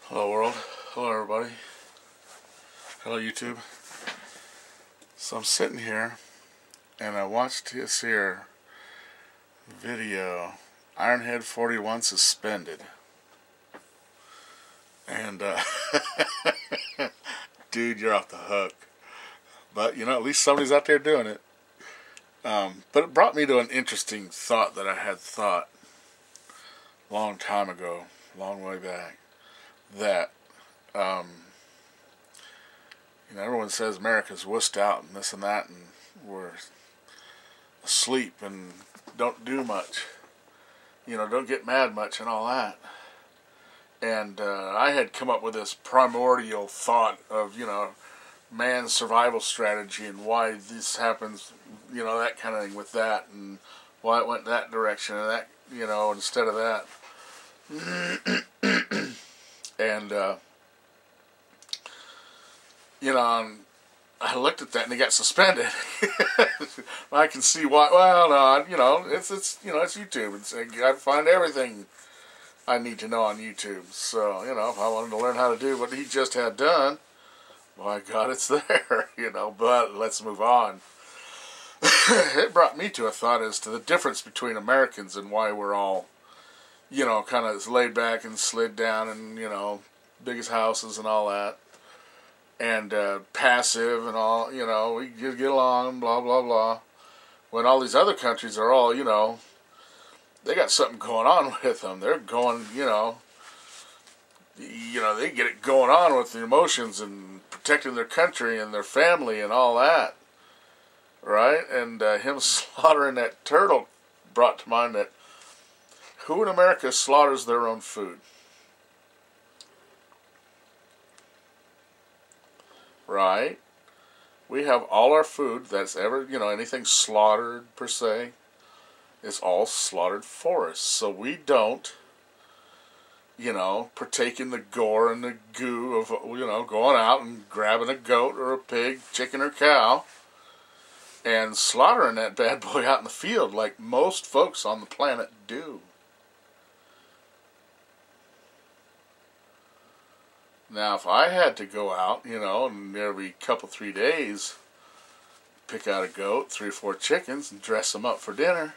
Hello world, hello everybody, hello YouTube. So I'm sitting here and I watched this here video, Ironhead 41 suspended, and dude, you're off the hook. But you know, at least somebody's out there doing it. But it brought me to an interesting thought that I had thought a long time ago, long way back, that you know, everyone says America's wussed out and this and that, and we're asleep and don't do much, you know, don't get mad much and all that. And I had come up with this primordial thought of, you know, man's survival strategy and why this happens, you know, that kind of thing with that, and why it went that direction and that, you know, instead of that. And you know, I looked at that and he got suspended. I can see why. Well, no, you know, it's you know, it's YouTube. I find everything I need to know on YouTube. So you know, if I wanted to learn how to do what he just had done, my God, it's there. You know, but let's move on. It brought me to a thought as to the difference between Americans and why we're all, you know, kind of laid back and slid down and, you know, biggest houses and all that. And passive and all, you know, we just get along, blah, blah, blah. When all these other countries are all, you know, they got something going on with them. They're going, you know, they get it going on with the emotions and protecting their country and their family and all that. Right? And him slaughtering that turtle brought to mind that who in America slaughters their own food? Right? We have all our food that's ever, you know, anything slaughtered per se, is all slaughtered for us. So we don't, you know, partake in the gore and the goo of, you know, going out and grabbing a goat or a pig, chicken or cow, and slaughtering that bad boy out in the field like most folks on the planet do. Now, if I had to go out, you know, and every couple, 3 days, pick out a goat, 3 or 4 chickens, and dress them up for dinner,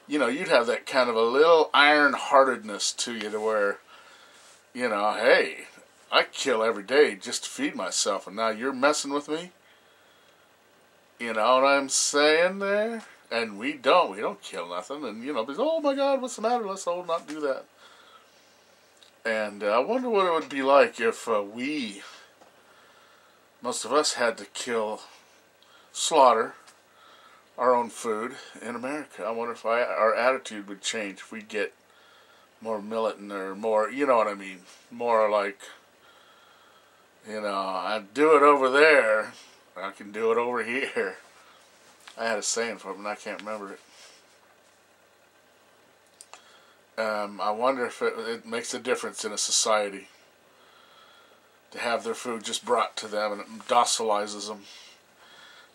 you know, you'd have that kind of a little iron-heartedness to you to where, you know, hey, I kill every day just to feed myself, and now you're messing with me? You know what I'm saying there? And we don't kill nothing, and, you know, because, oh my God, what's the matter? Let's all not do that. And I wonder what it would be like if most of us had to slaughter our own food in America. I wonder if our attitude would change if we get more militant or more, you know what I mean, more like, you know, I do it over there, I can do it over here. I had a saying for it, and I can't remember it. I wonder if it makes a difference in a society to have their food just brought to them and it docilizes them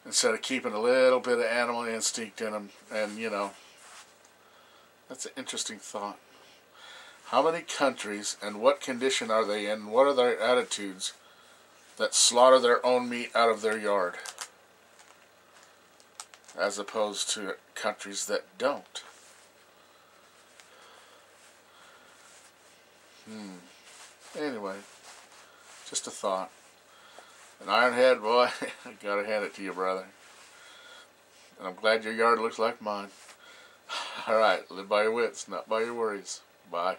instead of keeping a little bit of animal instinct in them. And, you know, that's an interesting thought. How many countries and what condition are they in? What are their attitudes that slaughter their own meat out of their yard as opposed to countries that don't? Anyway, just a thought. An Ironhead, boy, I gotta hand it to you, brother. And I'm glad your yard looks like mine. Alright, live by your wits, not by your worries. Bye.